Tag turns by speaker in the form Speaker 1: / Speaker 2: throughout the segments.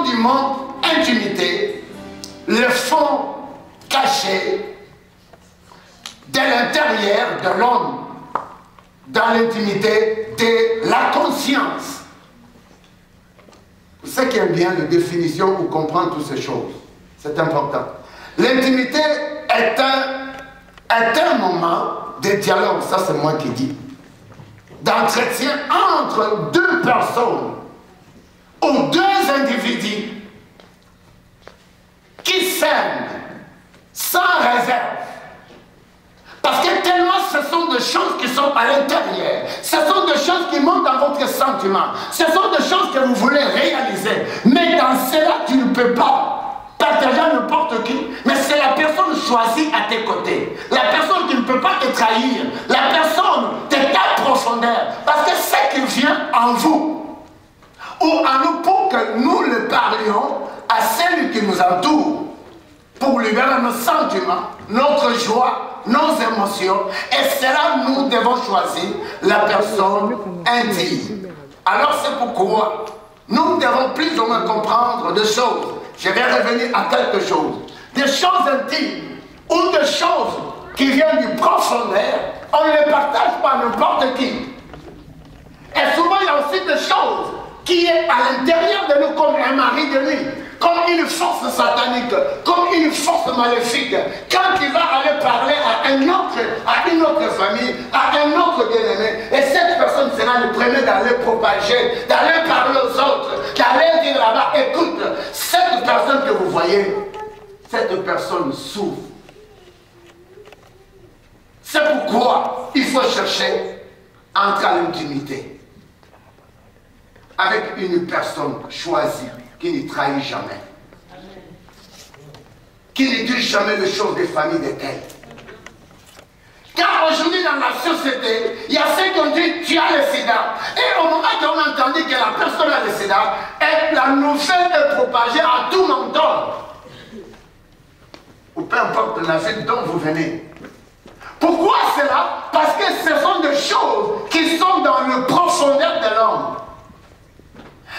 Speaker 1: du monde intimité, le fond caché de l'intérieur de l'homme, dans l'intimité de la conscience. Pour ceux qui aiment bien la définition ou comprendre toutes ces choses, c'est important. L'intimité est un moment de dialogue, ça c'est moi qui dis, d'entretien entre deux personnes ou deux individus qui s'aiment sans réserve. Parce que tellement ce sont des choses qui sont à l'intérieur, ce sont des choses qui montent dans votre sentiment, ce sont des choses que vous voulez réaliser. Mais dans cela, tu ne peux pas partager à n'importe qui, mais c'est la personne choisie à tes côtés. La personne qui ne peut pas te trahir, la personne de ta profondeur. Parce que ce qui vient en vous, ou en nous pour que nous le parlions à celui qui nous entoure, pour libérer nos sentiments, notre joie, nos émotions, et cela nous devons choisir la personne intime. Alors c'est pourquoi nous devons plus ou moins comprendre des choses. Je vais revenir à quelque chose. Des choses intimes ou des choses qui viennent du profondeur, on ne les partage pas à n'importe qui. Et souvent il y a aussi des choses qui est à l'intérieur de nous comme un mari de nuit, comme une force satanique, comme une force maléfique. Quand il va aller parler à une autre famille, à un autre bien-aimé, et cette personne sera le premier d'aller propager, d'aller parler aux autres, d'aller dire là-bas, écoute, cette personne que vous voyez, cette personne souffre. C'est pourquoi il faut chercher à entrer à l'intimité avec une personne choisie, qui ne trahit jamais, qui ne dit jamais les choses des familles de quel. Car aujourd'hui dans la société, il y a ceux qui ont dit tu as le sida. Et au moment où on a entendu que la personne a le sida, et la nouvelle est propagée à tout monde. Ou peu importe la ville dont vous venez. Pourquoi cela? Parce que ce sont des choses qui sont dans le profondeur de l'homme.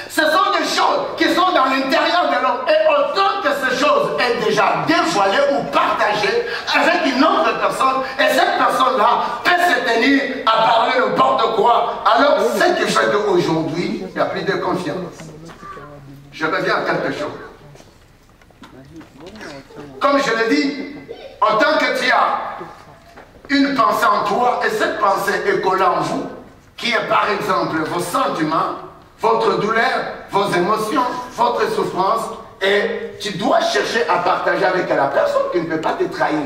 Speaker 1: Ce sont des choses qui sont dans l'intérieur de l'homme. Et autant que ces choses est déjà dévoilées ou partagées avec une autre personne, et cette personne-là peut se tenir à parler n'importe quoi. Alors, ce qui fait qu'aujourd'hui, il n'y a plus de confiance. Je reviens à quelque chose. Comme je l'ai dit, en tant que tu as une pensée en toi, et cette pensée est collée en vous, qui est par exemple vos sentiments, votre douleur, vos émotions, votre souffrance, et tu dois chercher à partager avec la personne qui ne peut pas te trahir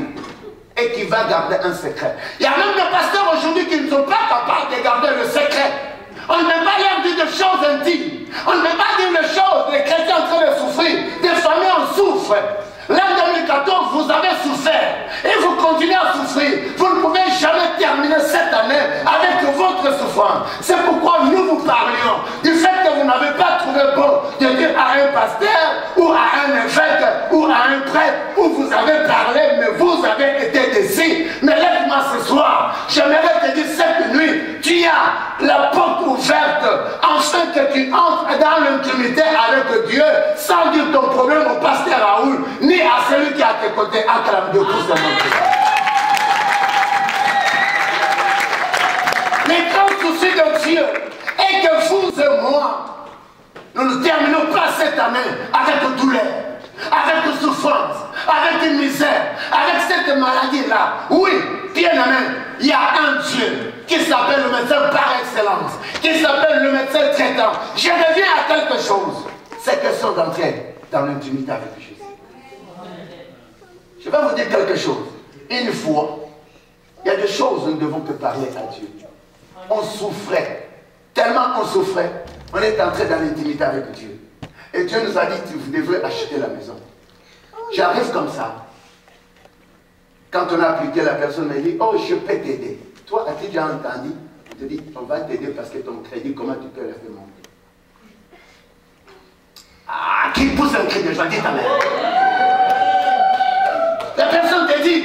Speaker 1: et qui va garder un secret. Il y a même des pasteurs aujourd'hui qui ne sont pas capables de garder le secret. On ne peut pas leur dire des choses intimes. On ne peut pas dire les choses des chrétiens en train de souffrir. Des familles en souffrent. L'an 2014, vous avez souffert et vous continuez à souffrir. Vous ne pouvez jamais terminer cette année avec votre souffrance. C'est pourquoi nous vous parlions du fait que vous n'avez pas trouvé bon de dire à un pasteur ou à un évêque ou à un prêtre où vous avez parlé, mais vous avez été déçus. Mais laisse-moi ce soir, j'aimerais te dire cette nuit, tu as la porte ouverte afin que tu entres dans l'intimité avec Dieu sans dire ton problème au pasteur Raoul, ni à celui qui est à tes côtés, acclame Dieu pour ce monde. Les grands soucis de Dieu est que vous et moi, nous ne terminons pas cette année avec douleur, avec souffrance, avec une misère, avec cette maladie-là. Oui, bien aimé, il y a un Dieu qui s'appelle le médecin par excellence, qui s'appelle le médecin traitant. Je reviens à quelque chose. C'est question d'entrer dans l'intimité avec Jésus. Je vais vous dire quelque chose. Une fois, il y a des choses où nous devons que parler à Dieu. On souffrait. Tellement on souffrait, on est entré dans l'intimité avec Dieu. Et Dieu nous a dit, vous devrez acheter la maison. J'arrive comme ça. Quand on a appliqué, la personne m'a dit, oh, je peux t'aider. Toi, as-tu déjà entendu? On te dit, on va t'aider parce que ton crédit, comment tu peux le faire monter? Ah, qui pousse un cri de joie, dis ta mère. La personne te dit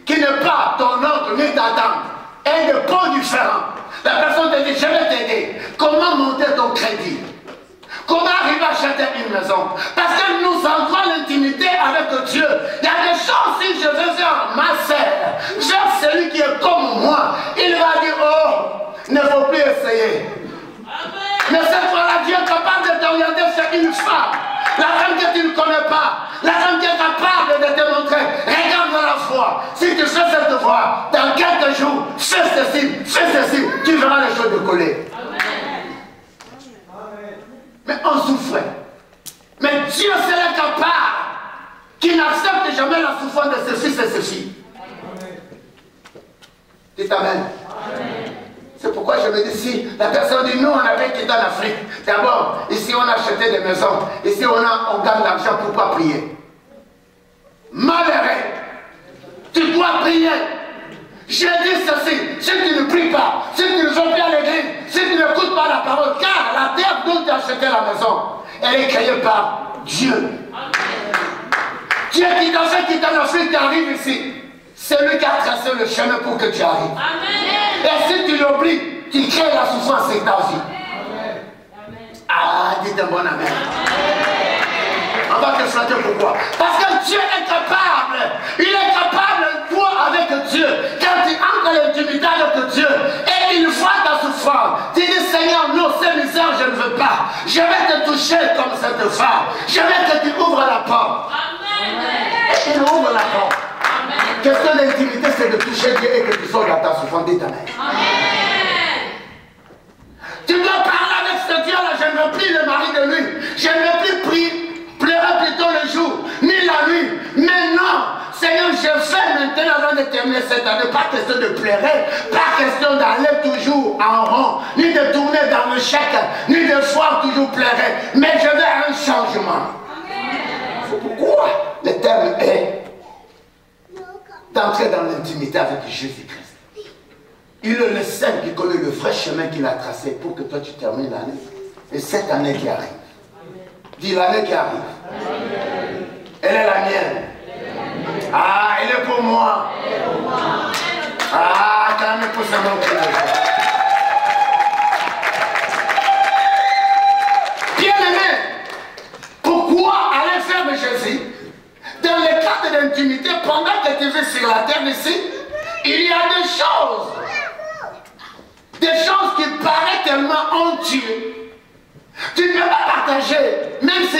Speaker 1: qu'il n'est pas ton oncle ni ta tante, et de points différents. La personne te dit, je vais t'aider. Comment monter ton crédit? Comment arriver à acheter acheter une maison. Parce que nous entrons l'intimité avec Dieu. Il y a des choses, si je veux vers ma sœur, vers celui qui est comme moi, il va dire, oh, ne faut plus essayer. Mais cette fois-là, Dieu est capable de t'orienter sur une femme. La femme que tu ne connais pas. La femme qui est capable de te montrer. Regarde dans la foi. Si tu fais cette voie, dans quelques jours, fais ceci, tu verras les choses décoller. Mais on souffrait. Mais Dieu serait capable qui n'accepte jamais la souffrance de ses fils et ses filles. Dites amen. C'est pourquoi je me dis, si la personne dit, nous on avait quitté l'Afrique. D'abord, ici on a acheté des maisons. Ici on gagne l'argent pour pas prier. Malheureux, tu dois prier. J'ai dit ceci, si tu ne pries pas, si tu ne vas pas à l'église, si tu n'écoutes pas la parole, car la terre dont tu as acheté la maison, elle est créée par Dieu. Dieu qui t'a fait quitter l'Afrique, tu arrives ici. C'est lui qui a tracé le chemin pour que tu arrives. Amen. Et si tu l'oublies, tu crées la souffrance dans ta vie. Ah, dites un bon amen. On va te flatter pourquoi? Parce que Dieu est capable. Il est capable, toi avec Dieu. Quand tu entres dans l'intimité avec Dieu, et il voit ta souffrance, tu dis, Seigneur, non, ces misères, je ne veux pas. Je vais te toucher comme cette femme. Je vais que tu ouvres la porte. Et il ouvre la porte. Question d'intimité, c'est de toucher Dieu et que tu sors dans ta souffrance. Dites amen. Tu dois parler avec ce Dieu-là. Je ne veux plus le mari de lui. Je ne veux plus pleurer plutôt le jour, ni la nuit. Mais non, Seigneur, je fais maintenant avant de terminer cette année. Pas question de pleurer, pas question d'aller toujours en rond, ni de tourner dans le chèque, ni de voir toujours pleurer. Mais je veux un changement. C'est pourquoi le terme est d'entrer dans l'intimité avec Jésus-Christ. Il est le seul qui connaît le vrai chemin qu'il a tracé pour que toi tu termines l'année. Et cette année qui arrive. Dis l'année qui arrive. Elle est la mienne. Ah, elle est pour moi. Ah, quand même pour ce nom qui bien-aimé, pourquoi aller faire de Jésus? Dans le cadre d'intimité, pendant que tu vis sur la terre ici, il y a des choses qui paraissent tellement honteuses. Tu ne peux pas partager, même si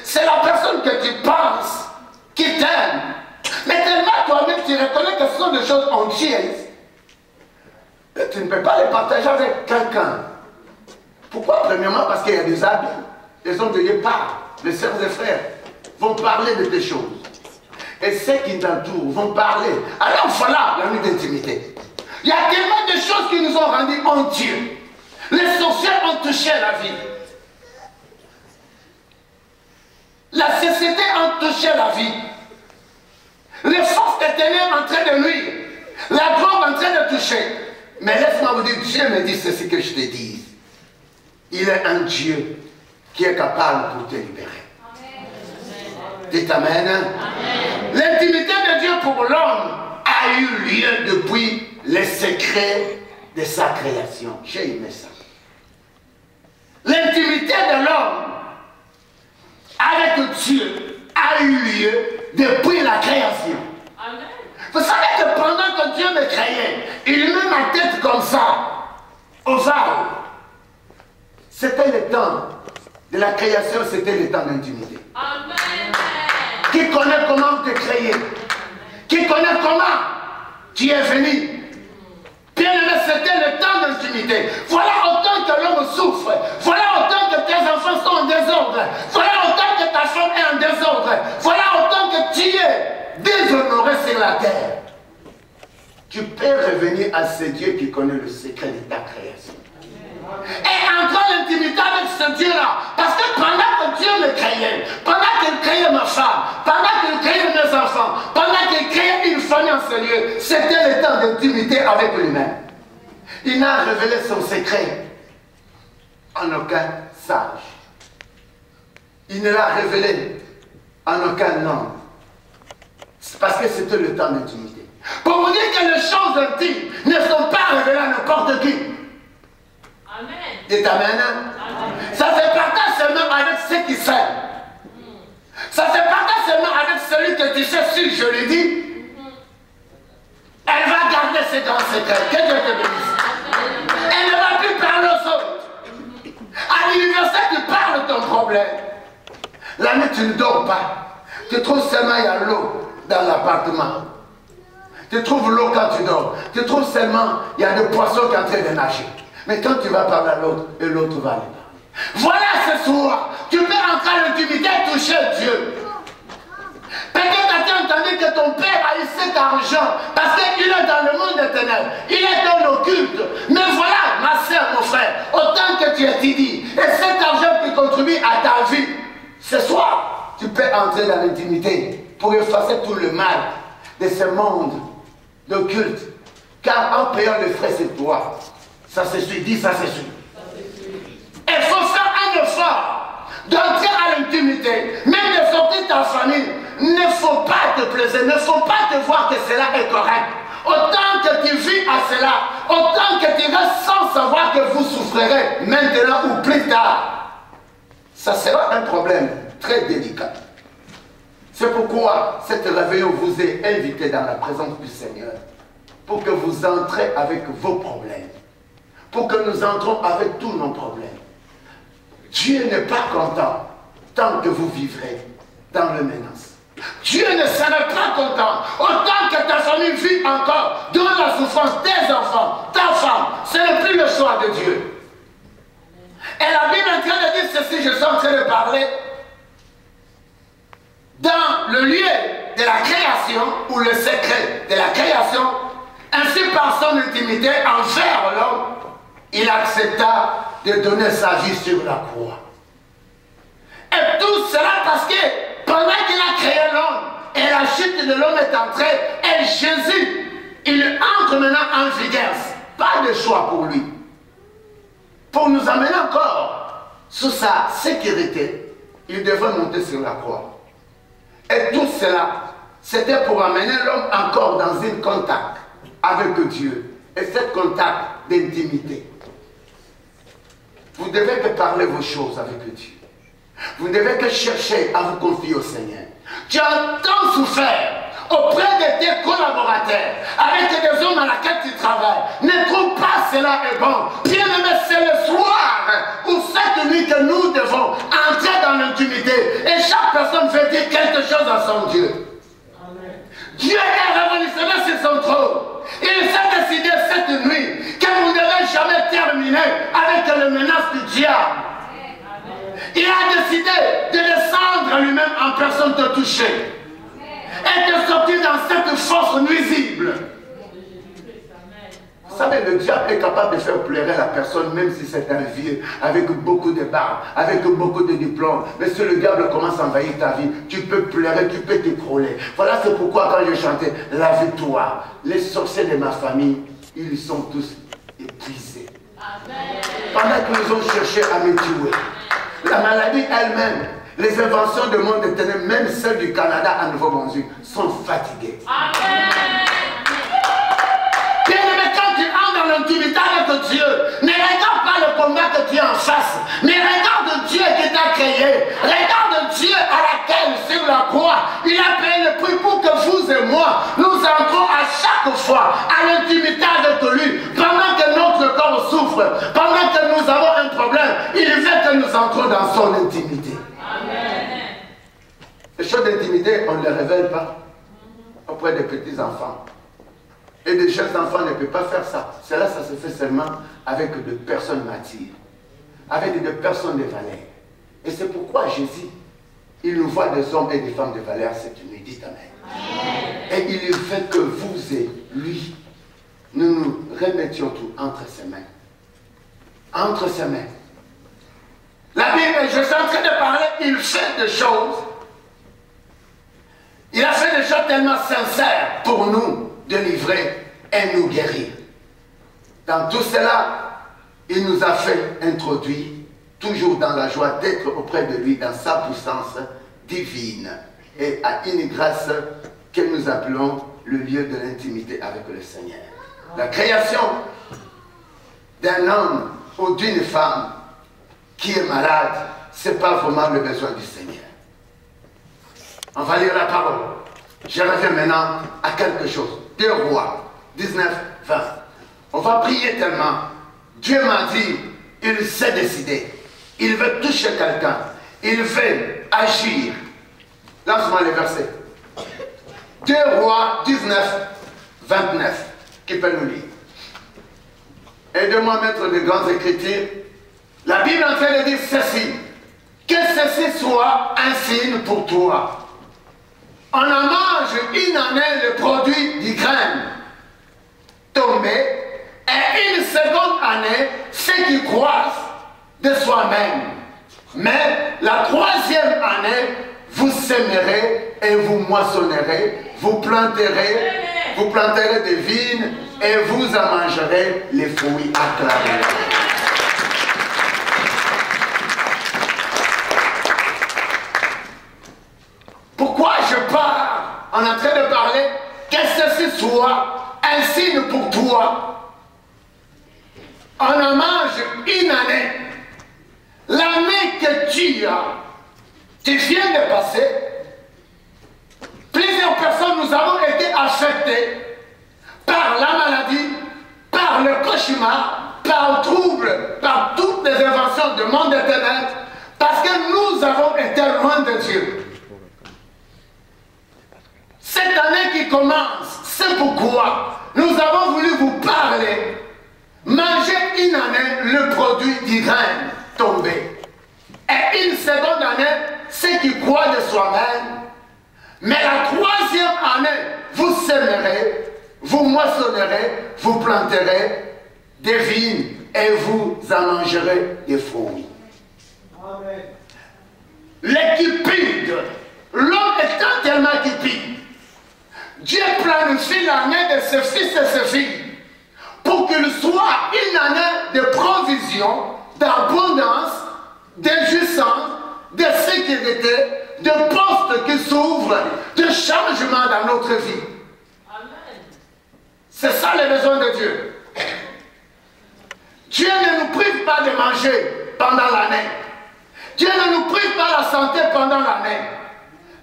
Speaker 1: c'est la personne que tu penses qui t'aime. Mais tellement toi-même tu reconnais que ce sont des choses honteuses. Et tu ne peux pas les partager avec quelqu'un. Pourquoi? Premièrement, parce qu'il y a des habits. Les hommes de Dieu parlent, les sœurs et frères vont parler de tes choses. Et ceux qui t'entourent vont parler. Alors voilà la nuit d'intimité. Il y a tellement de choses qui nous ont rendus honteux. Les sorciers ont touché la vie. La société a touché la vie. Les forces des ténèbres en train de nuire. La drogue en train de toucher. Mais laisse-moi vous dire, Dieu me dit ceci que je te dis. Il est un Dieu qui est capable pour te libérer. Dites amen. L'intimité de Dieu pour l'homme a eu lieu depuis les secrets de sa création. J'ai aimé ça. L'intimité de l'homme avec Dieu a eu lieu depuis la création. Vous savez que pendant que Dieu me créait, il met ma tête comme ça, ovale. C'était le temps de la création, c'était le temps d'intimité. Qui connaît comment te créer? Qui connaît comment tu es venu? Bien aimé, c'était le temps d'intimité. Voilà autant que l'homme souffre. Voilà autant que tes enfants sont en désordre. Voilà autant que ta femme est en désordre. Voilà autant que tu es déshonoré sur la terre. Tu peux revenir à ce Dieu qui connaît le secret de ta création. Et entrer en intimité avec ce Dieu-là. Parce que pendant que Dieu me créait, pendant qu'il créait ma femme, pendant qu'il créait mes enfants, pendant qu'il créait une famille en ce lieu, c'était le temps d'intimité avec lui-même. Il n'a révélé son secret en aucun sage. Il ne l'a révélé en aucun homme. Parce que c'était le temps d'intimité. Pour vous dire que les choses intimes ne sont pas révélées à n'importe qui. Amen. Dites amen. Ça fait partie de seulement avec ceux qui s'aiment. Ça se partage seulement avec celui que tu sais, si je lui dis, elle va garder ses grands secrets. Que Dieu te bénisse. Elle ne va plus parler aux autres. À l'université, tu parles de ton problème. La nuit, tu ne dors pas. Tu trouves seulement il y a l'eau dans l'appartement. Tu trouves l'eau quand tu dors. Tu trouves seulement il y a des poissons qui sont en train de nager. Mais quand tu vas parler à l'autre, et l'autre va aller parler. Voilà ce soir, tu peux entrer à l'intimité et toucher Dieu. Peut-être as-tu entendu que ton père a eu cet argent parce qu'il est dans le monde des ténèbres. Il est dans l'occulte. Mais voilà, ma soeur, mon frère, autant que tu étudies, et cet argent qui contribue à ta vie, ce soir, tu peux entrer dans l'intimité pour effacer tout le mal de ce monde d'occulte. Car en payant les frais, c'est toi. Ça se suit, dis ça se suit. Il faut faire un effort d'entrer à l'intimité, même de sortir de ta famille. Il ne faut pas te plaisir, il ne faut pas te voir que cela est correct. Autant que tu vis à cela, autant que tu restes sans savoir que vous souffrirez maintenant ou plus tard, ça sera un problème très délicat. C'est pourquoi cette réveillon vous est invité dans la présence du Seigneur, pour que vous entrez avec vos problèmes, pour que nous entrons avec tous nos problèmes. Dieu n'est pas content tant que vous vivrez dans le menace. Dieu ne serait pas content autant que ta famille vit encore dans la souffrance, tes enfants, ta femme. Ce n'est plus le choix de Dieu. Et la Bible est en train de dire ceci, je suis en train de parler. Dans le lieu de la création, ou le secret de la création, ainsi par son intimité envers l'homme, il accepta de donner sa vie sur la croix. Et tout cela parce que pendant qu'il a créé l'homme et la chute de l'homme est entrée, et Jésus, il entre maintenant en vigueur. Pas de choix pour lui. Pour nous amener encore sous sa sécurité, il devait monter sur la croix. Et tout cela, c'était pour amener l'homme encore dans un contact avec Dieu. Et cet contact d'intimité. Vous devez que parler vos choses avec Dieu. Vous ne devez que chercher à vous confier au Seigneur. Tu as tant souffert auprès de tes collaborateurs, avec des hommes à laquelle tu travailles. Ne trouve pas cela est bon. Bien aimé, c'est le soir ou cette nuit que nous devons entrer dans l'intimité. Et chaque personne veut dire quelque chose à son Dieu. Amen. Dieu est révolutionnaire sur son trône. Il s'est décidé cette nuit que vous ne devez jamais terminer avec les menaces du diable. Il a décidé de descendre lui-même en personne te toucher et de sortir dans cette force nuisible. Vous savez, le diable est capable de faire pleurer la personne, même si c'est un vieux, avec beaucoup de barbe, avec beaucoup de diplômes. Mais si le diable commence à envahir ta vie, tu peux pleurer, tu peux t'écrouler. Voilà, c'est pourquoi quand je chantais la victoire, les sorciers de ma famille, ils sont tous épuisés. Amen. Pendant qu'ils ont cherché à me tuer. La maladie elle-même, les inventions du monde des ténèbres, même celles du Canada à Nouveau-Brunswick, sont fatiguées. Amen. Bien aimé, quand tu entres dans l'intimité avec Dieu, ne regarde pas le combat que tu as en face, mais regarde Dieu qui t'a créé. Regarde Dieu à laquelle, sur la croix, il a payé le prix pour que vous et moi, nous entrons à chaque fois à l'intimité avec lui. Pendant que notre corps souffre, pendant que nous avons un problème, il veut que nous entrons dans son intimité. Amen. Les choses d'intimité, on ne les révèle pas auprès des petits enfants. Et des jeunes enfants ne peuvent pas faire ça. Cela, ça se fait seulement avec des personnes matures, avec des personnes de valeur. Et c'est pourquoi Jésus, il nous voit des hommes et des femmes de valeur cette nuit. Dites Amen. Et il fait que vous et lui, nous nous remettions tout entre ses mains. Entre ses mains. La Bible, je suis en train de parler, il fait des choses. Il a fait des choses tellement sincères pour nous délivrer et nous guérir. Dans tout cela, il nous a fait introduire, toujours dans la joie d'être auprès de lui, dans sa puissance divine, et à une grâce que nous appelons le lieu de l'intimité avec le Seigneur. La création d'un homme ou d'une femme qui est malade, ce n'est pas vraiment le besoin du Seigneur. On va lire la parole. Je reviens maintenant à quelque chose. 2 Rois 19, 20. On va prier tellement. Dieu m'a dit, il s'est décidé. Il veut toucher quelqu'un. Il veut agir. Lance-moi les versets. 2 Rois 19, 29. Qui peut nous lire? Aide-moi à mettre de grandes écritures. La Bible est en train de dire ceci. Que ceci soit un signe pour toi. On en mange une année le produit du grain tombé, et une seconde année ceux qui croissent de soi-même. Mais la 3e année, vous sèmerez et vous moissonnerez, vous planterez des vignes et vous en mangerez les fruits acclamés. Pourquoi je parle? On est en train de parler que ceci soit un signe pour toi. On en mange une année. L'année que tu viens de passer, plusieurs personnes, nous avons été affectées par la maladie, par le cauchemar, par le trouble, par toutes les inventions du monde des ténèbres, parce que nous avons été loin de Dieu. Cette année qui commence, c'est pourquoi nous avons voulu vous parler. Manger une année le produit du grain tombé. Et une seconde année, ceux qui croient de soi-même. Mais la 3e année, vous sèmerez, vous moissonnerez, vous planterez des vignes et vous en mangerez des fruits. L'équipide, l'homme étant tellement équipide, Dieu planifie l'année de ses fils et ses filles pour qu'il soit une année de provision, d'abondance, de jouissance, de sécurité, de postes qui s'ouvrent, de changement dans notre vie. C'est ça le besoin de Dieu. Dieu ne nous prive pas de manger pendant l'année. Dieu ne nous prive pas la santé pendant l'année.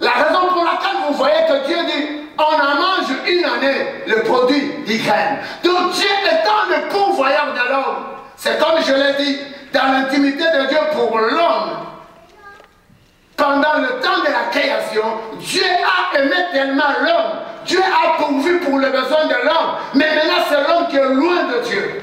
Speaker 1: La raison pour laquelle vous voyez que Dieu dit on en mange une année le produit du grain. Donc Dieu étant le pourvoyeur de l'homme, c'est comme je l'ai dit, dans l'intimité de Dieu pour l'homme. Pendant le temps de la création, Dieu a aimé tellement l'homme. Dieu a pourvu pour les besoins de l'homme. Mais maintenant c'est l'homme qui est loin de Dieu.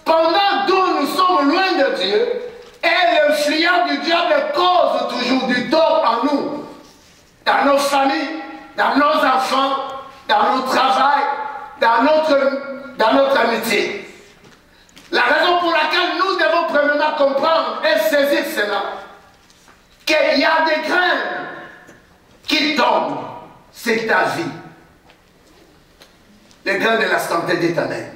Speaker 1: Pendant que nous sommes loin de Dieu, et le fléau du diable cause toujours du tort en nous. Dans nos familles, dans nos enfants, dans notre travail, dans notre amitié. La raison pour laquelle nous devons premièrement comprendre et saisir cela, qu'il y a des graines qui tombent, c'est ta vie. Les graines de la santé d'éternel.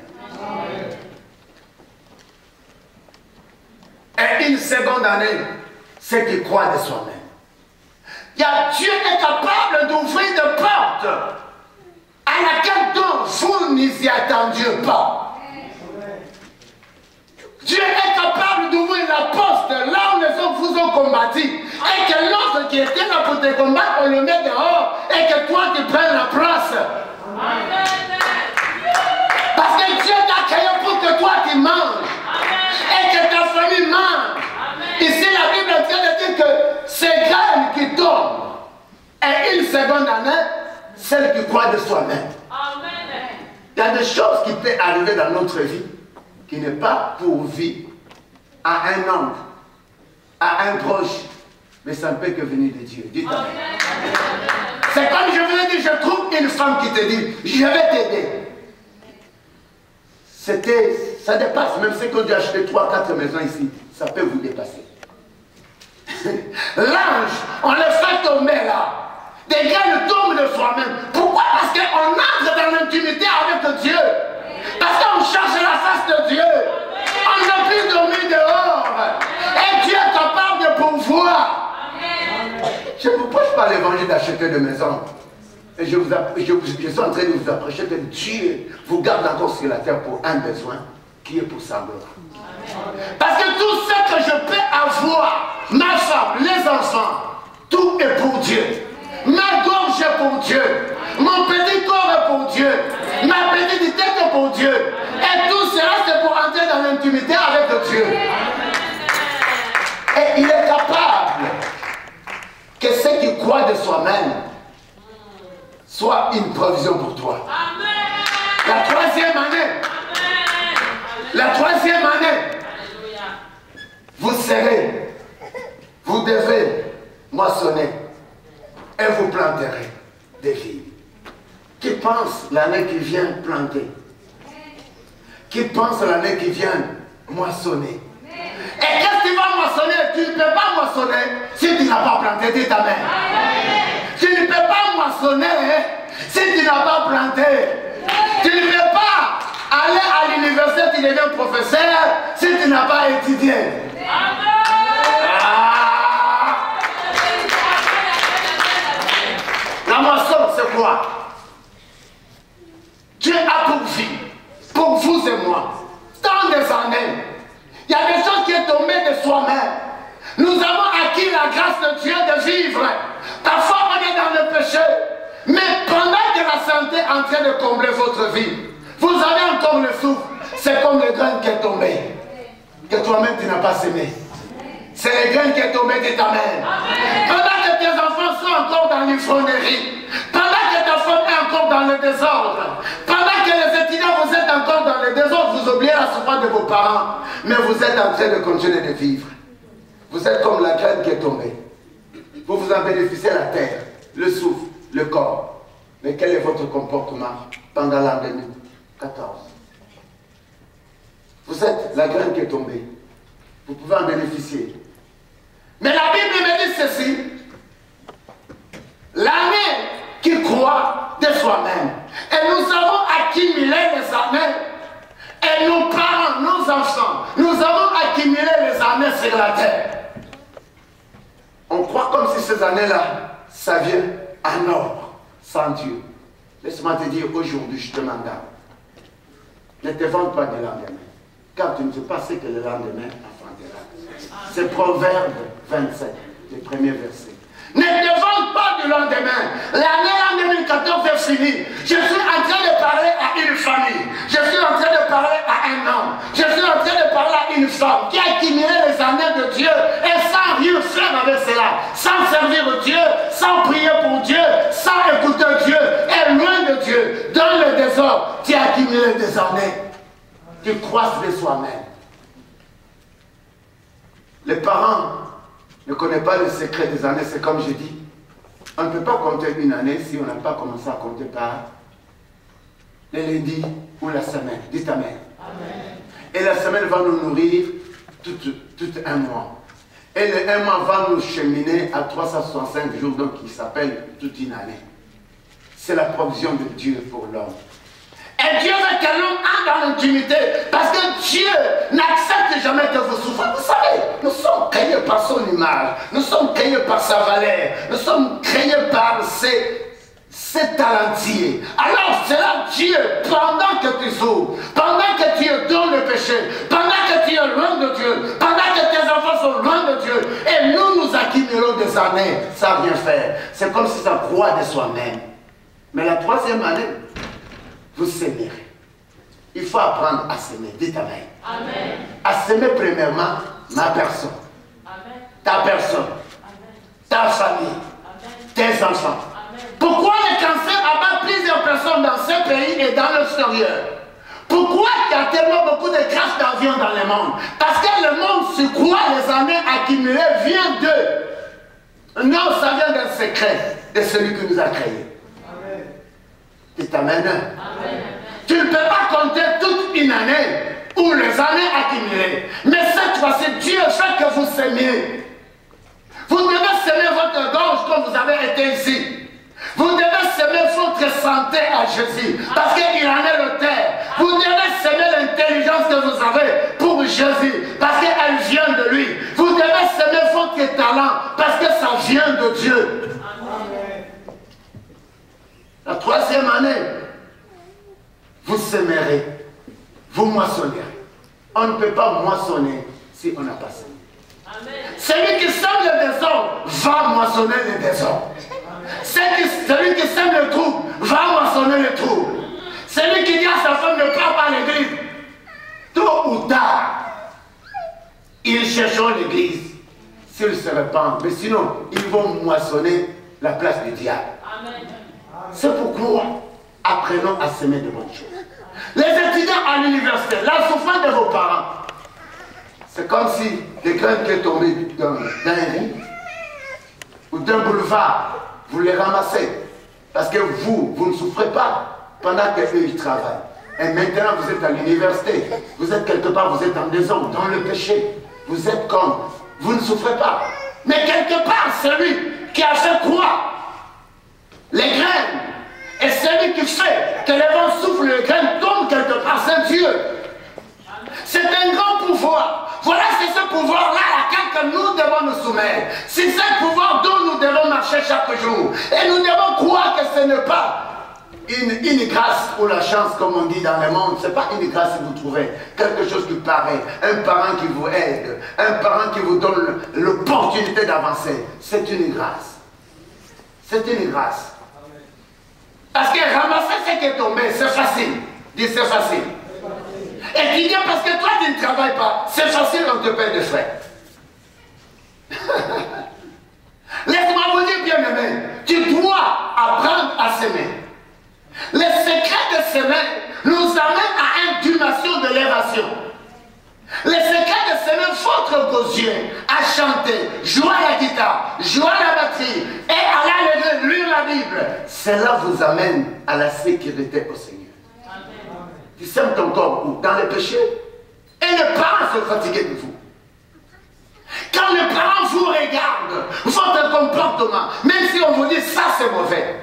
Speaker 1: Et une seconde année, c'est qui croit de soi-même. Dieu est capable d'ouvrir des portes à laquelle donc vous n'y attendiez pas. Dieu est capable d'ouvrir la porte là où les hommes vous ont combattu. Et que l'autre qui était là pour te combattre, on le met dehors et que toi tu prennes la place. Parce que Dieu t'a créé pour que toi tu manges. Et que ta famille mange. Ici la Bible est en train de dire que ces graines qui tombent, et une seconde année, celle qui croit de soi-même. Il y a des choses qui peuvent arriver dans notre vie qui n'est pas pourvu à un homme, à un proche, mais ça ne peut que venir de Dieu. Dites amen. C'est comme je vous ai dit, je trouve une femme qui te dit, je vais t'aider. Ça dépasse, même si on a acheté 3-4 maisons ici, ça peut vous dépasser. L'ange, on le fait tomber là. Des graines tombent de soi-même. Pourquoi? Parce qu'on entre dans l'intimité avec Dieu. Parce qu'on cherche la face de Dieu. On ne peut plus dormir dehors. Et Dieu est capable de pourvoir. Je ne vous prêche pas l'évangile d'acheter de maison. Et je suis en train de vous approcher que Dieu vous garde encore sur la terre pour un besoin qui est pour sa gloire. Parce que tout ce que je peux avoir, ma femme, les enfants, tout est pour Dieu. Ma gorge est pour Dieu. Mon petit corps est pour Dieu. Ma petite tête est pour Dieu. Et tout cela, c'est pour entrer dans l'intimité avec Dieu. Et il est capable que ce qui croit de soi-même soit une provision pour toi. La troisième année, vous devez moissonner et vous planterez des vignes. Qui pense l'année qui vient planter? Qui pense l'année qui vient moissonner? Et qu'est-ce que tu vas moissonner? Tu ne peux pas moissonner si tu n'as pas planté. Dis ta main. Tu ne peux pas moissonner si tu n'as pas planté. Tu ne peux pas aller à l'université, tu deviens professeur si tu n'as pas étudié. La moisson, c'est quoi? Dieu a pourvu pour vous et moi. Tant des années. Il y a des choses qui sont tombées de soi-même. Nous avons acquis la grâce de Dieu de vivre. Parfois, on est dans le péché. Mais pendant que la santé est en train de combler votre vie, vous avez encore le souffle. C'est comme le grain qui est tombé, que toi-même tu n'as pas semé. C'est le grain qui est tombé de ta main. Pendant que tes enfants sont encore dans l'ivrognerie, pendant que ta femme est encore dans le désordre, pendant que les étudiants vous êtes encore dans le désordre, vous oubliez la souffrance de vos parents, mais vous êtes en train de continuer de vivre. Vous êtes comme la graine qui est tombée. Vous vous en bénéficiez la terre, le souffle, le corps. Mais quel est votre comportement pendant l'an 2014? Vous êtes la graine qui est tombée. Vous pouvez en bénéficier. Mais la Bible me dit ceci. L'année qui croit de soi-même. Et nous avons accumulé les années. Et nos parents, nos enfants, nous avons accumulé les années sur la terre. On croit comme si ces années-là, ça vient en ordre, sans Dieu. Laisse-moi te dire, aujourd'hui, je te mandate. Ne te vante pas du lendemain. Car tu ne sais pas ce que le lendemain affrontera. C'est Proverbe 27, le premier verset. Ne te vante pas du lendemain. L'année 2014 est finie. Je suis en train de parler à une famille. Je suis en train de parler à un homme. Je suis en train de parler à une femme qui a accumulé les années de Dieu et sans rien faire avec cela. Sans servir Dieu, sans prier pour Dieu, sans écouter Dieu et loin de Dieu. Dans le désordre, tu as accumulé des années. Tu crois de soi-même. Les parents ne connaissent pas le secret des années. C'est comme je dis, on ne peut pas compter une année si on n'a pas commencé à compter par le lundi ou la semaine. Dites Amen. Amen. Et la semaine va nous nourrir tout un mois. Et le un mois va nous cheminer à 365 jours, donc qui s'appelle toute une année. C'est la provision de Dieu pour l'homme. Et Dieu veut que l'homme entre dans l'intimité. Parce que Dieu n'accepte jamais que vous souffrez. Vous savez, nous sommes créés par son image. Nous sommes créés par sa valeur. Nous sommes créés par ses talentiers. Alors c'est là Dieu, pendant que tu souffres, pendant que tu es dans le péché, pendant que tu es loin de Dieu, pendant que tes enfants sont loin de Dieu, et nous accumulons des années sans rien faire. C'est comme si ça croit de soi-même. Mais la troisième année, vous s'aimerez. Il faut apprendre à s'aimer. Dites Amen. Amen. À s'aimer premièrement ma personne. Amen. Ta personne. Amen. Ta famille. Amen. Tes enfants. Amen. Pourquoi le cancer abat plusieurs personnes dans ce pays et dans l'extérieur? Pourquoi il y a tellement beaucoup de crashs d'avions dans le monde? Parce que le monde se croit, les années accumulées viennent d'eux. Non, ça vient d'un secret de celui qui nous a créés. Dites Amen. Amen. Tu ne peux pas compter toute une année ou les années accumulées. Mais cette fois-ci, Dieu fait que vous s'aimiez. Vous devez s'aimer votre gorge comme vous avez été ici. Vous devez s'aimer votre santé à Jésus. Parce qu'il en est le terre. Vous devez s'aimer l'intelligence que vous avez pour Jésus. Parce qu'elle vient de lui. Vous devez s'aimer votre talent. Parce que ça vient de Dieu. Amen. La troisième année, vous sèmerez, vous moissonnerez. On ne peut pas moissonner si on n'a pas semé. Celui qui sème le désordre va moissonner le désordre. Celui qui sème le trouble va moissonner le trouble. Celui qui dit à sa femme ne pars pas à l'église, tôt ou tard, ils chercheront l'église s'ils se répandent. Mais sinon, ils vont moissonner la place du diable. C'est pourquoi apprenons à semer de bonnes choses. Les étudiants à l'université, la souffrance de vos parents, c'est comme si des graines qui sont tombées d'un riz ou d'un boulevard, vous les ramassez. Parce que vous ne souffrez pas pendant qu'eux ils travaillent. Et maintenant vous êtes à l'université, vous êtes quelque part, vous êtes en désordre, dans le péché. Vous êtes comme, vous ne souffrez pas. Mais quelque part, celui qui a fait croire les graines, et celui qui fait que les vents soufflent, les graines tombent quelque part, c'est Dieu. C'est un grand pouvoir. Voilà, c'est ce pouvoir-là à laquelle nous devons nous soumettre. C'est ce pouvoir dont nous devons marcher chaque jour. Et nous devons croire que ce n'est pas une grâce ou la chance, comme on dit dans le monde. Ce n'est pas une grâce si vous trouvez quelque chose qui paraît, un parent qui vous aide, un parent qui vous donne l'opportunité d'avancer. C'est une grâce. C'est une grâce. Parce que ramasser ce qui est tombé, c'est facile. Dis c'est facile. Et tu dis parce que toi tu ne travailles pas, c'est facile, on te paie des frais. Laisse-moi vous dire bien aimé, tu dois apprendre à s'aimer. Le secret de s'aimer nous amène à une dimension de l'élévation. Le secret de s'aimer, votre gosier à chanter, jouer à la guitare, jouer à la batterie et aller à lire la Bible, cela vous amène à la sécurité au Seigneur. Tu sèmes ton corps où? Dans le péché. Et les parents sont fatigués de vous. Quand les parents vous regardent, votre comportement, même si on vous dit ça c'est mauvais,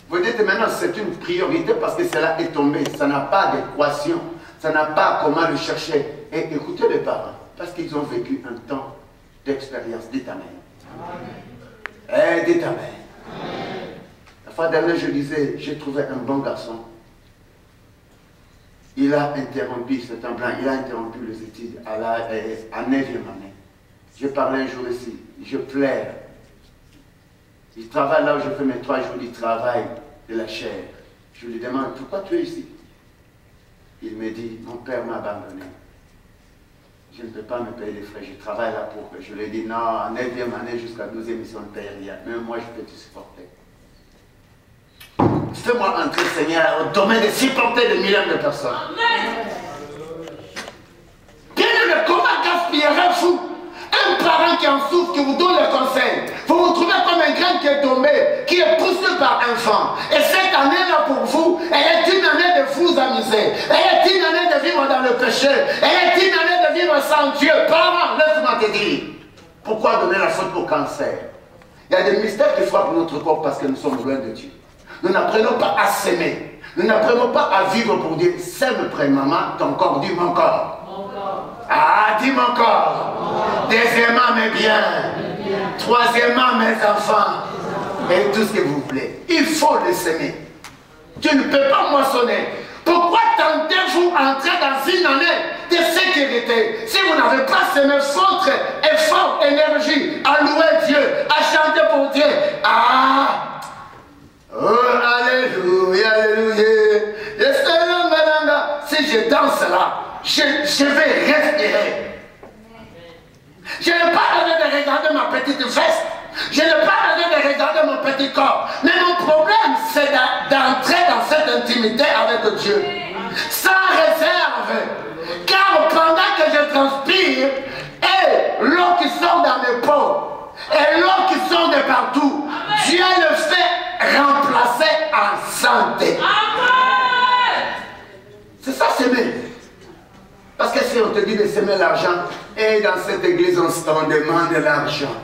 Speaker 1: vous dites maintenant c'est une priorité parce que cela est tombé, ça n'a pas d'équation, ça n'a pas comment le chercher. Et écoutez les parents, parce qu'ils ont vécu un temps d'expérience. Dites Amen. Eh, dites Amen. La fois dernière je disais, j'ai trouvé un bon garçon. Il a interrompu, c'est un blanc, il a interrompu les études à 9e année. Je parlais un jour ici, je pleure. Il travaille là où je fais mes 3 jours du travail de la chair. Je lui demande, pourquoi tu es ici? Il me dit, mon père m'a abandonné. Je ne peux pas me payer les frais, je travaille là pour... Je lui ai dit, non, en 9e année jusqu'à 12e, ils ne paye rien. Même moi, je peux te supporter. Fais-moi entrer, Seigneur, au domaine de supporter des millions de personnes. Bien aimé, comment gaspillerais-vous un parent qui en souffre, qui vous donne le conseil? Vous vous trouvez comme un grain qui est tombé, qui est poussé par un vent. Et cette année-là pour vous, elle est une année de vous amuser. Elle est une année de vivre dans le péché. Elle est une année de vivre sans Dieu. Parents, laisse-moi te dire. Pourquoi donner la faute au cancer? Il y a des mystères qui frappent notre corps parce que nous sommes loin de Dieu. Nous n'apprenons pas à s'aimer. Nous n'apprenons pas à vivre pour dire, sème près maman, ton corps, dis mon corps. Ah, dis mon corps. Deuxièmement, mes biens. Troisièmement, mes enfants. Et tout ce que vous voulez. Il faut les s'aimer. Tu ne peux pas moissonner. Pourquoi tentez-vous entrer dans une année de sécurité si vous n'avez pas semé votre effort, énergie à louer Dieu, à chanter pour Dieu? Ah! Oh, alléluia, alléluia. Si je danse là, je vais respirer. Je n'ai pas besoin de regarder ma petite veste. Je n'ai pas besoin de regarder mon petit corps. Mais mon problème, c'est d'entrer dans cette intimité avec Dieu. Sans réserve. Car pendant que je transpire, et l'eau qui sort dans mes peaux, et l'eau qui sort de partout, Dieu le fait remplacer en santé. C'est ça s'aimer. Parce que si on te dit de s'aimer l'argent, et dans cette église on demande de l'argent.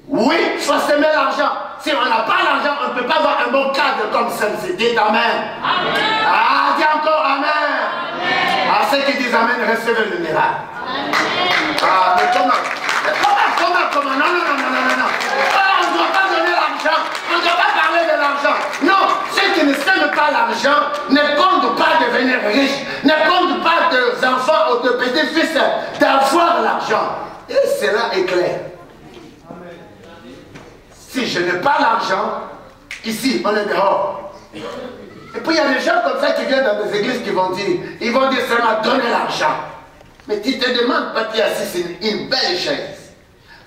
Speaker 1: Oui, il faut s'aimer l'argent. Si on n'a pas l'argent, on ne peut pas avoir un bon cadre comme celle-ci. Dites Amen. Amen. Ah, dis encore Amen. Amen. À ceux qui disent Amen, recevez le miracle. Amen. Ah, mais comment? Non. Ah, on ne doit pas donner l'argent. On ne doit pas parler de l'argent. Non, ceux qui ne s'aiment pas l'argent ne comptent pas devenir riches. Ne comptent pas tes enfants ou te puisse d'avoir l'argent. Et cela est clair. Si je n'ai pas l'argent, ici, on est dehors. Et puis il y a des gens comme ça qui viennent dans des églises qui vont dire, seulement donner l'argent. Mais tu te demandes pas, tu es assis sur une belle chaise.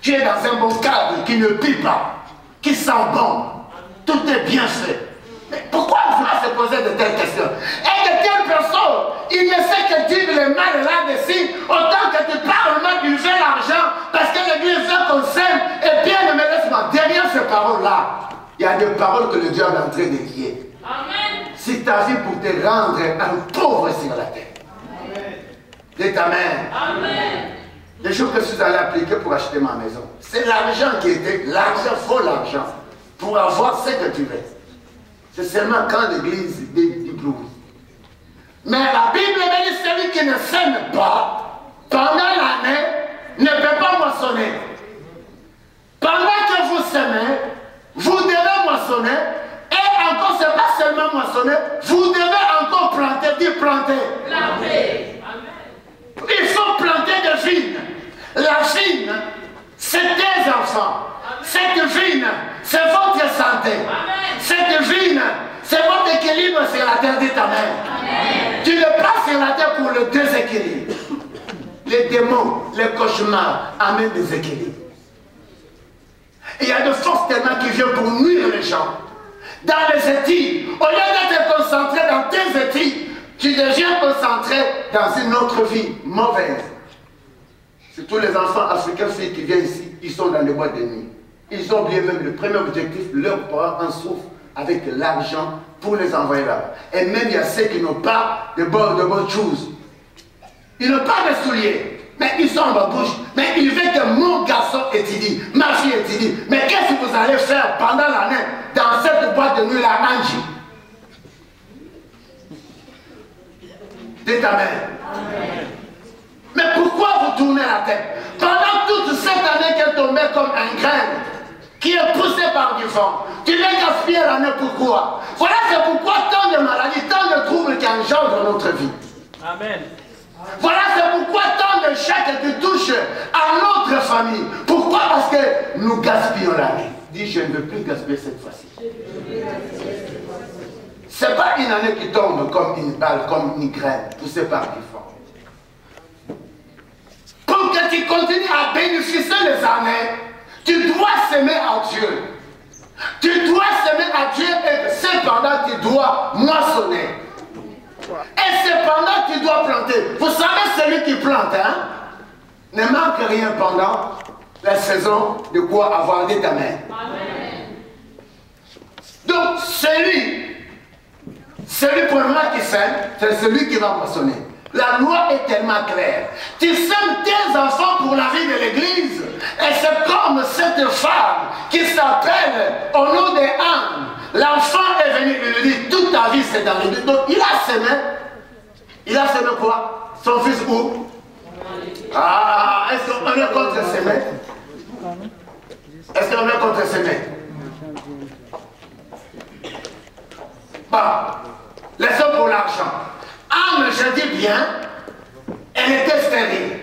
Speaker 1: Tu es dans un bon cadre qui ne pue pas, qui sent bon. Tout est bien fait. Mais pourquoi on va se poser de telles questions? Et de telles personnes, il ne sait que dire le mal là-dessus, autant que tu parles mal, tu veux l'argent, parce que l'église veut qu'on s'aime. Et bien, ne me laisse-moi, derrière ces paroles-là, il y a des paroles que le diable est en train de lier. Amen. Si tu as vu pour te rendre un pauvre sur la terre. Amen. Dites Amen. Amen. Les jours que je suis allé appliquer pour acheter ma maison, c'est l'argent qui était, l'argent, faut l'argent, pour avoir ce que tu veux. C'est seulement quand l'église dit oui. Mais la Bible dit celui qui ne sème pas, pendant l'année, ne peut pas moissonner. Pendant que vous semez, vous devez moissonner. Et encore, ce n'est pas seulement moissonner, vous devez encore planter, dire planter. Planter. Il faut planter des vignes. La vigne, c'est tes enfants. Cette vigne, c'est votre santé. Cette vigne, c'est votre équilibre sur la terre. Dites Amen. Tu ne passes sur la terre pour le déséquilibre. Les démons, les cauchemars amènent des équilibres. Et il y a de forces tellement qui viennent pour nuire les gens. Dans les études, au lieu d'être concentré dans tes études, tu deviens concentré dans une autre vie mauvaise. C'est tous les enfants africains filles qui viennent ici, ils sont dans les boîtes de nuit. Ils ont oublié même le premier objectif, leurs parents en souffrent avec l'argent pour les envoyer là. Et même il y a ceux qui n'ont pas de bonnes choses. Ils n'ont pas de souliers, mais ils sont en ma bouche. Mais ils veulent que mon garçon étudie, ma fille étudie. Mais qu'est-ce que vous allez faire pendant l'année dans cette boîte de nuit là, Angie? Dites Amen. Amen. Mais pourquoi vous tournez la tête? Pendant toute cette année qui est tombée comme un grain, qui est poussé par du vent, tu viens gaspiller l'année pourquoi? Voilà c'est pourquoi tant de maladies, tant de troubles qui engendrent notre vie. Amen. Voilà c'est pourquoi tant de chèques qui touchent à notre famille. Pourquoi? Parce que nous gaspillons l'année. Dis, je ne veux plus gaspiller cette fois-ci. Ce n'est pas une année qui tombe comme une balle, comme une graine, poussée par du vent. Pour que tu continues à bénéficier des années, tu dois s'aimer à Dieu. Tu dois s'aimer à Dieu et cependant tu dois moissonner. Et cependant tu dois planter. Vous savez celui qui plante, hein, ne manque rien pendant la saison de quoi avoir dit Amen. Donc celui pour moi qui sème, c'est celui qui va moissonner. La loi est tellement claire. Tu sèmes tes enfants pour la vie de l'église. Et c'est comme cette femme qui s'appelle au nom de Anne. L'enfant est venu, il lui dit, toute ta vie c'est dans l'église. Donc il a semé. Il a semé quoi? Son fils où? Ah, est-ce qu'on est contre semer? Est-ce qu'on est contre semer? Bon, laissons pour l'argent. Anne, je dis bien, elle était stérile.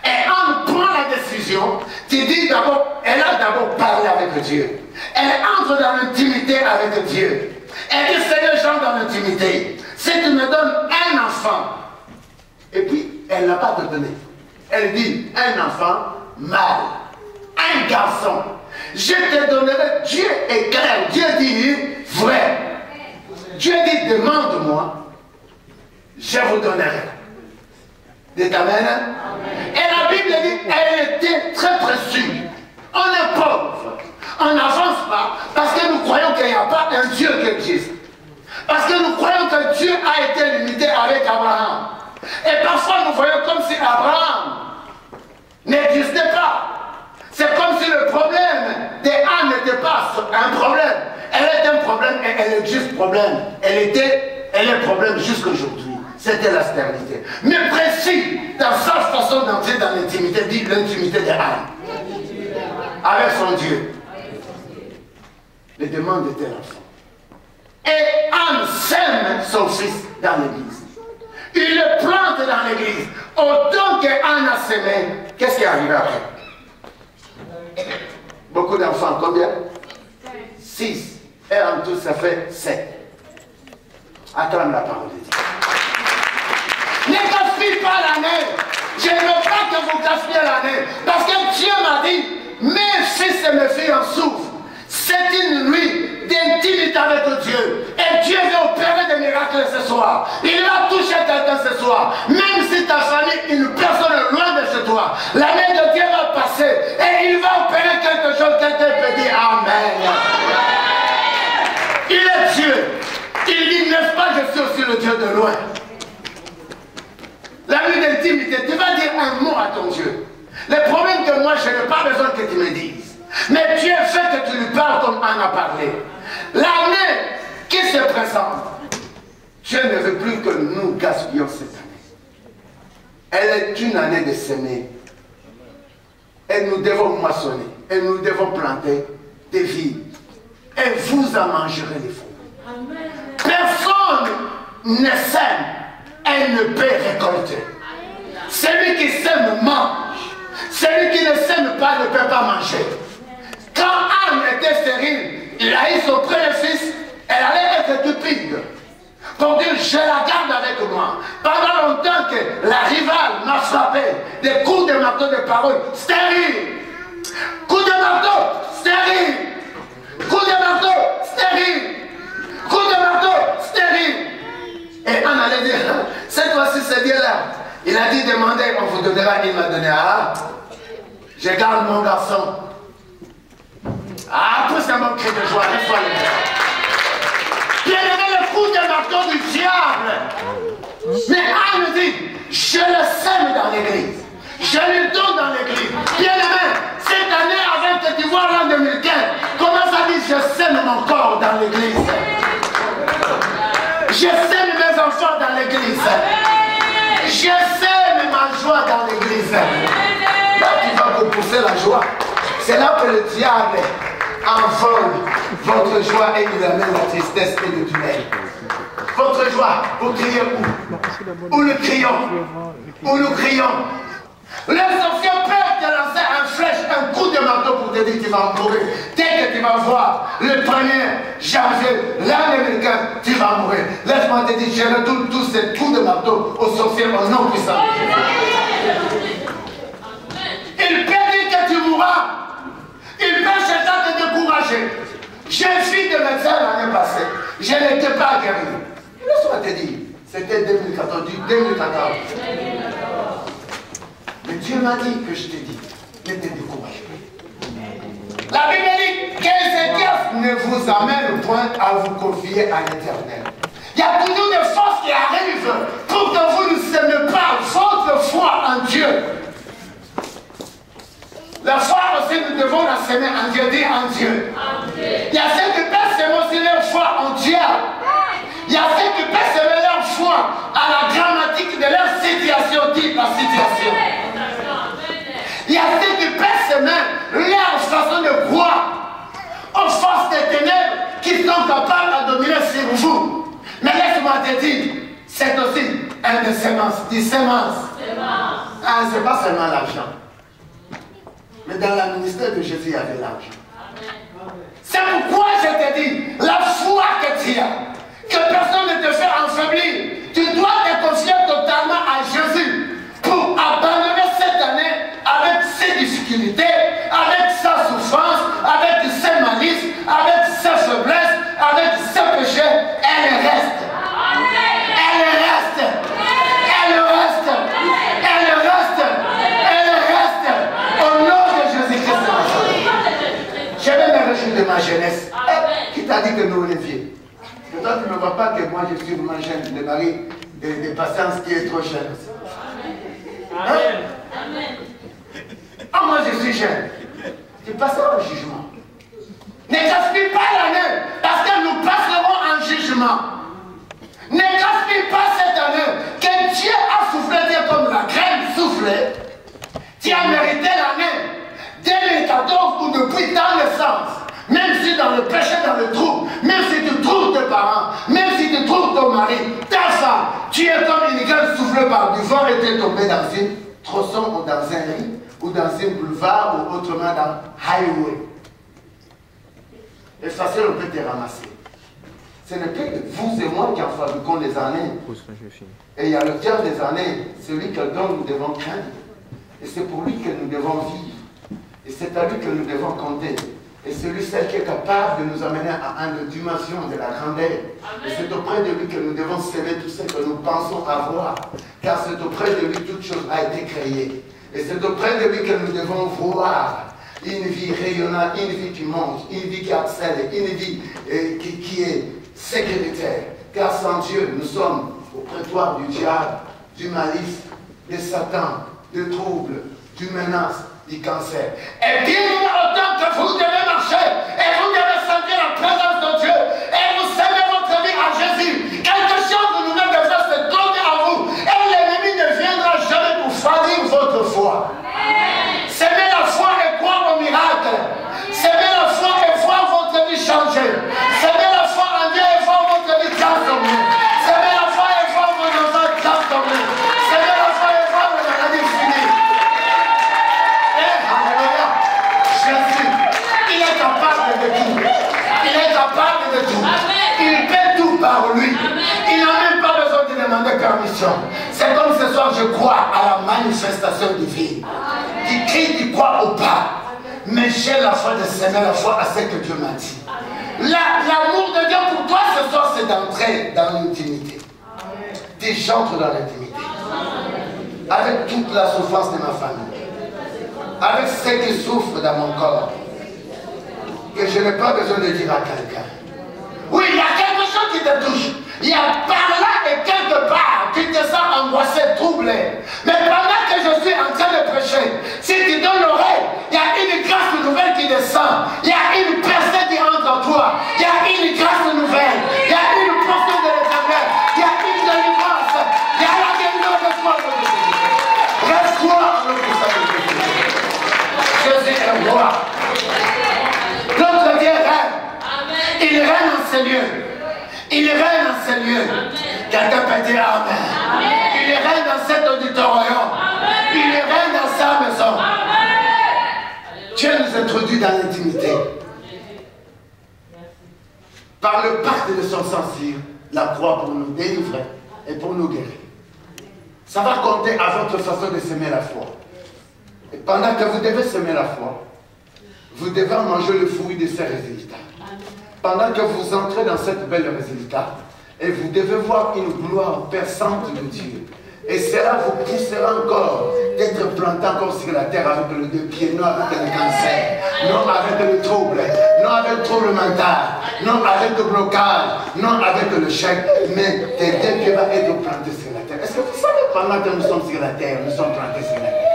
Speaker 1: Et Anne prend la décision, tu dis d'abord, elle a d'abord parlé avec Dieu. Elle entre dans l'intimité avec Dieu. Elle dit, Seigneur, j'entre dans l'intimité. Si tu me donnes un enfant, et puis elle n'a pas de donné. Elle dit, un enfant mâle, un garçon. Je te donnerai, Dieu est clair, Dieu dit vrai. Dieu dit, demande-moi. Je vous donnerai. Dites Amen. Et la Bible dit, elle était très précieuse. On est pauvre. On n'avance pas parce que nous croyons qu'il n'y a pas un Dieu qui existe. Parce que nous croyons que Dieu a été limité avec Abraham. Et parfois nous voyons comme si Abraham n'existait pas. C'est comme si le problème d'Anne n'était pas un problème. Elle est un problème et elle existe problème. Elle est problème jusqu'aujourd'hui. C'était la stérilité. Mais précis dans sa façon d'entrer dans l'intimité, dit l'intimité d'Anne. Avec son Dieu. Les demandes étaient l'enfant. Et Anne sème son fils dans l'église. Il le plante dans l'église. Autant qu'Anne a semé, qu'est-ce qui est arrivé après? Beaucoup d'enfants, combien? 6. Et en tout, ça fait 7. Acclame la parole de Dieu. Ne gaspille pas l'année. Je ne veux pas que vous gaspillez l'année. Parce que Dieu m'a dit, mes fils et mes filles en souffrent. C'est une nuit d'intimité avec Dieu. Et Dieu veut opérer des miracles ce soir. Il va toucher quelqu'un ce soir. Même si ta famille, une personne est loin de chez toi, la main de Dieu va passer. Et il va opérer quelque chose. Quelqu'un peut dire Amen. Il est Dieu. Il dit, n'est-ce pas, je suis aussi le Dieu de loin. La nuit d'intimité, tu vas dire un mot à ton Dieu. Le problème que moi, je n'ai pas besoin que tu me dises. Mais Dieu fait que tu lui parles comme Anne a parlé. L'année qui se présente, Dieu ne veut plus que nous gaspillions cette année. Elle est une année de semer. Et nous devons moissonner. Et nous devons planter des vies. Et vous en mangerez les fruits. Personne ne sème et ne peut récolter. Celui qui sème mange. Celui qui ne sème pas ne peut pas manger. Quand Anne était stérile, il a eu son premier fils, elle allait être stupide. Pour dire, je la garde avec moi. Pendant longtemps que la rivale m'a frappé, des coups de marteau de parole, stérile. Coups de marteau, stérile. Coups de marteau, stérile. Coups de marteau, stérile. Et Anne allait dire, cette fois-ci c'est Dieu là. Il a dit, demandez, on vous donnera, il m'a donné. Ah, je garde mon garçon. Ah, pousse un bon cri de joie, reçois le Dieu. Bien aimé, le coup de marteau du diable. Mais Anne dit, je le sème dans l'église. Je le donne dans l'église. Bien aimé, cette année, avant que tu vois l'an 2015, commence à dire, je sème mon corps dans l'église. Je sème mes enfants dans l'église. Je sème ma joie dans l'église. Là, tu vas repousser la joie. C'est là que le diable envole votre joie et il amène la tristesse et le tunnel. Votre joie, vous criez où? Où le crions? Où nous crions? Les anciens pères te lançaient un flèche, un coup de marteau pour te dire que tu vas mourir. Dès que tu vas voir le 1er janvier, l'an 2015, tu vas mourir. Laisse-moi te dire, je retourne tous ces coups de marteau aux sorciers au nom puissant. Il peut dire que tu mourras. Il peut chercher à te décourager. J'ai fui de médecin l'année passée. Je n'étais pas guéri. Laisse-moi te dire, c'était 2014. Mais Dieu m'a dit que je t'ai dit, ne te décourage pas. La Bible dit qu'Ézéchias ne vous amène point à vous confier à l'Éternel. Il y a toujours des forces qui arrivent pour que vous ne s'aimez pas votre foi en Dieu. La foi aussi, nous devons la semer en Dieu, dire en Dieu. Il y a ceux qui peuvent semer aussi leur foi en Dieu. Il y a ceux qui peuvent semer leur foi à la grammatique de leur situation, dit la situation. Il y a ceux qui peuvent semer leur façon de croire aux forces des ténèbres qui sont capables de dominer sur vous. Mais laisse-moi te dire, c'est aussi un de sémence. Dis sémence. Ah, ce n'est pas seulement l'argent. Mais dans le ministère de Jésus, il y avait l'argent. C'est pourquoi je te dis, la foi que tu as, que personne ne te fait affaiblir, tu dois te confier totalement à Jésus pour abandonner cette année avec ses difficultés, avec sa souffrance, avec ses malices, avec ses faiblesses, avec ses péchés. Elle reste. Elle reste. Elle reste. Elle reste. Elle reste. Au nom de Jésus-Christ. Je vais me réjouir de ma jeunesse. Qui t'a dit que nous, les vieux? Toi, tu ne vois pas que moi, je suis vraiment jeune. Le mari de patience qui est trop jeune. Amen. Amen. Oh, moi, je suis jeune. Tu passeras au jugement. Ne gaspille pas l'année, parce que nous passerons en jugement. Ne gaspille pas cette année, que Dieu a soufflé, Dieu comme la graine soufflée. Tu as mérité l'année 2014 ou depuis ta naissance. Même si dans le péché, dans le trou, même si tu trouves tes parents, même si tu trouves ton mari, ta femme, Tu es comme une graine soufflée par du vent et tu es tombé dans une tronçon ou dans un lit ou dans un boulevard ou autrement dans highway. Et facile, on peut te ramasser. Ce n'est que vous et moi qui en fabriquons les années. Et il y a l'auteur des années, celui dont nous devons craindre. Et c'est pour lui que nous devons vivre. Et c'est à lui que nous devons compter. Et celle qui est capable de nous amener à une dimension de la grandeur. Et c'est auprès de lui que nous devons s'aimer tout ce que nous pensons avoir. Car c'est auprès de lui toute chose a été créée. Et c'est auprès de lui que nous devons voir une vie rayonnante, une vie qui monte, une vie qui excelle, une vie qui est sécuritaire. Car sans Dieu, nous sommes au prétoire du diable, du malice, de Satan, de troubles, du menace, du cancer. Et bien autant que vous devez marcher, et vous devez sentir la présence de Dieu, et vous savez votre vie à Jésus. Quelque chose de nouvel devrait se donner à vous, et l'ennemi ne viendra jamais pour faillir votre foi. S'aimer la foi et croire au miracle. S'aimer la foi et voir votre vie changer. S'aimer la foi en Dieu et voir votre vie transformée. S'aimer la foi et voir vos enfants transformés. S'aimer la foi et voir vos maladies finies. Et alléluia, Jésus, il est capable de tout. Il est capable de tout. Il fait tout par lui. Il n'a même pas besoin de demander permission. C'est comme ce soir, je crois à la manifestation divine. Qui crie, qui croit ou pas. Mais j'ai la foi de s'aimer la foi à ce que Dieu m'a dit. L'amour de Dieu pour toi ce soir, c'est d'entrer dans l'intimité. J'entre dans l'intimité. Avec toute la souffrance de ma famille. Avec ce qui souffre dans mon corps. Que je n'ai pas besoin de dire à quelqu'un. Oui, il y a quelque chose qui te touche. Il y a par là et quelque part, tu te sens angoissé, troublé. Mais pendant que je suis en train de prêcher, si tu donnes l'oreille, il y a une grâce nouvelle qui descend. Il y a une personne qui entre en toi. Il y a une grâce nouvelle. Il y a une portion de l'éternel. Il y a une délivrance. Il y a la guérison de toi. Reste-toi en le puissant de Jésus. Jésus est roi. Notre Dieu règne. Il règne en ces lieux. Il règne dans ces lieux. Quelqu'un peut dire Amen. Amen. Il règne dans cet auditorium. Amen. Il règne dans sa maison. Amen. Dieu nous introduit dans l'intimité. Par le pacte de son sang sur la croix pour nous délivrer et pour nous guérir. Ça va compter à votre façon de s'aimer la foi. Et pendant que vous devez s'aimer la foi, vous devez manger le fruit de ces résultats. Pendant que vous entrez dans cette belle résultat, et vous devez voir une gloire perçante de Dieu. Et cela vous poussera encore d'être planté encore sur la terre avec le deux pieds, non avec le cancer, non avec le trouble, non avec le trouble mental, non avec le blocage, non avec le chèque, mais tes deux pieds vont être plantés sur la terre. Est-ce que vous savez pendant que nous sommes sur la terre, nous sommes plantés sur la terre?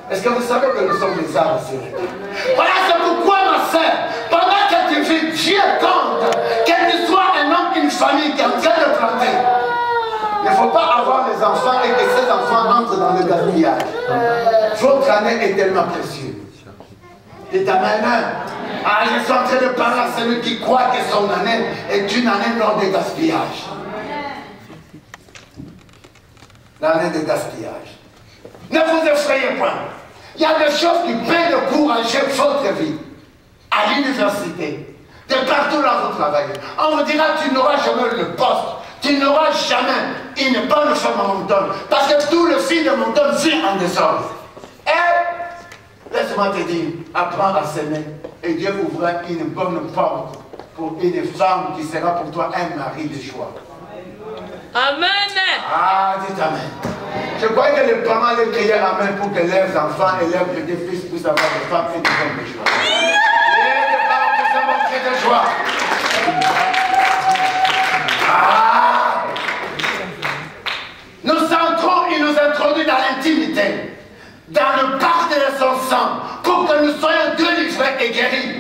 Speaker 1: Est-ce que vous savez que nous sommes des arbres sur la terre? Voilà, c'est pourquoi ma soeur, pendant que tu vis, Dieu compte que tu sois un homme, une famille qui est en train de planter. Il ne faut pas avoir des enfants et que ces enfants entrent dans le gaspillage. Votre année est tellement précieuse. Et ta main, je suis en train de parler à celui qui croit que son année est une année non de gaspillage. L'année de gaspillage. Ne vous effrayez pas. Il y a des choses qui peuvent encourager votre vie. À l'université, de partout là où vous travaillez. On vous dira, tu n'auras jamais le poste. Tu n'auras jamais une bonne femme à Moncton. Parce que tout le fils de Moncton vit en désordre. Et, laisse-moi te dire, apprends à s'aimer. Et Dieu ouvrira une bonne porte pour une femme qui sera pour toi un mari de choix.
Speaker 2: Amen.
Speaker 1: Ah, dites Amen. Je crois que les parents les criaient Amen pour que leurs enfants et leurs petits-fils puissent avoir des femmes et des hommes de joie. Et les parents puissent avoir de joie. Ah. Nous entrons, il nous introduit dans l'intimité, dans le pacte de son sang, pour que nous soyons délivrés et guéris.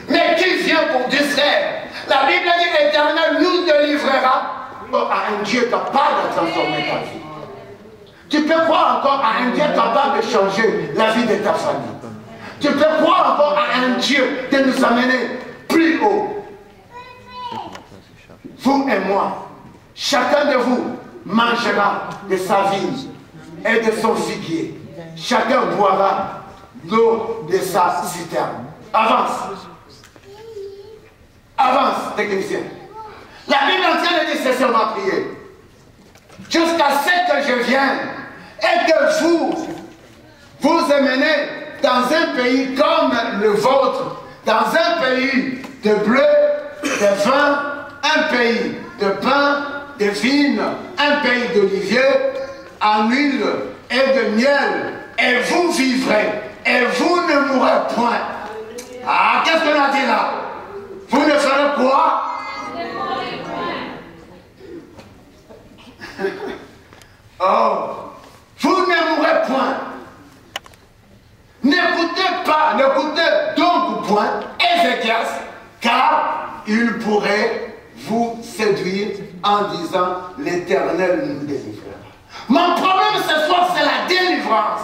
Speaker 1: Mais qui vient pour distraire? La Bible dit Éternel nous délivrera à un Dieu capable de transformer ta vie. Tu peux croire encore à un Dieu capable de changer la vie de ta famille. Tu peux croire encore à un Dieu de nous amener plus haut. Vous et moi, chacun de vous, mangera de sa vigne et de son figuier. Chacun boira l'eau de sa citerne. Avance. Avance, technicien. La Bible entière dit c'est seulement prier. Jusqu'à ce que je vienne et que vous emmenez dans un pays comme le vôtre, dans un pays de bleu, de vin, un pays de pain, de vignes, un pays d'oliviers, en huile et de miel, et vous vivrez, et vous ne mourrez point. Ah, qu'est-ce qu'on a dit là? Vous ne ferez quoi? Oh, vous ne mourrez point. N'écoutez donc point Ézéchias, car il pourrait vous séduire en disant l'Éternel nous délivrera. Mon problème ce soir, c'est la délivrance.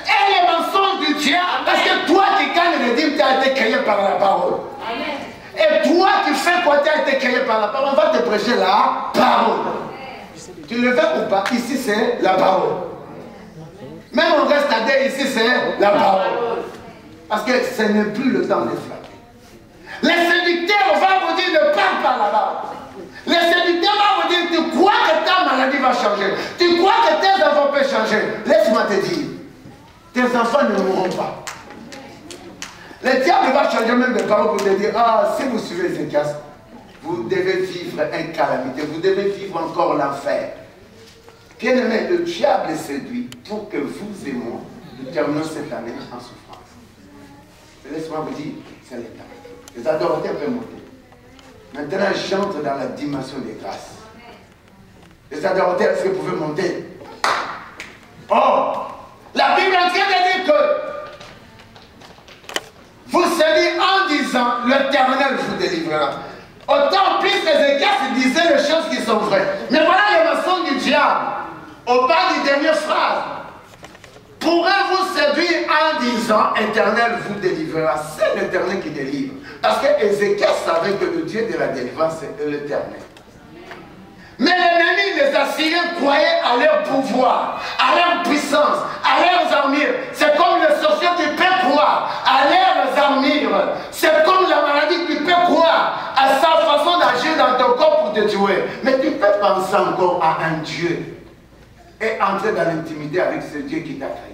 Speaker 1: Et les mensonges du diable, parce que toi qui gagnes le dîme, tu as été créé par la parole. Amen. Et toi qui fais quoi, tu as été créé par la parole, on va te prêcher la parole. Tu le veux ou pas, ici c'est la parole. Même on reste à dire ici c'est la parole. Parce que ce n'est plus le temps de flatter. Les séducteurs vont vous dire ne parle pas là-bas. Les séducteurs vont vous dire tu crois que ta maladie va changer. Tu crois que tes enfants peuvent changer. Laisse-moi te dire, tes enfants ne mourront pas. Le diable va changer même des paroles pour te dire ah, si vous suivez Ézéchias, vous devez vivre une calamité, vous devez vivre encore l'enfer. Bien-aimé, le diable séduit pour que vous et moi, nous terminions cette année en souffrance. Laisse-moi vous dire, c'est l'état. Les adorateurs peuvent monter. Maintenant, j'entre dans la dimension des grâces. Les adorateurs, est-ce que vous pouvez monter? Oh, la Bible entière dit que vous séduisez en disant l'Éternel vous délivrera. Autant plus Ézéchias disait les choses qui sont vraies. Mais voilà les mensonges du diable. Au bas des dernières phrases. Pourrait-vous séduire en disant Éternel vous délivrera? C'est l'Éternel qui délivre. Parce que Ézéchias savait que le Dieu de la délivrance est l'Éternel. Mais l'ennemi, les Assyriens, croyaient à leur pouvoir, à leur puissance, à leurs armures. C'est comme le sorcier qui peut croire à leurs armures. C'est comme la maladie qui peut croire à sa façon d'agir dans ton corps pour te tuer. Mais tu peux penser encore à un Dieu et entrer dans l'intimité avec ce Dieu qui t'a créé.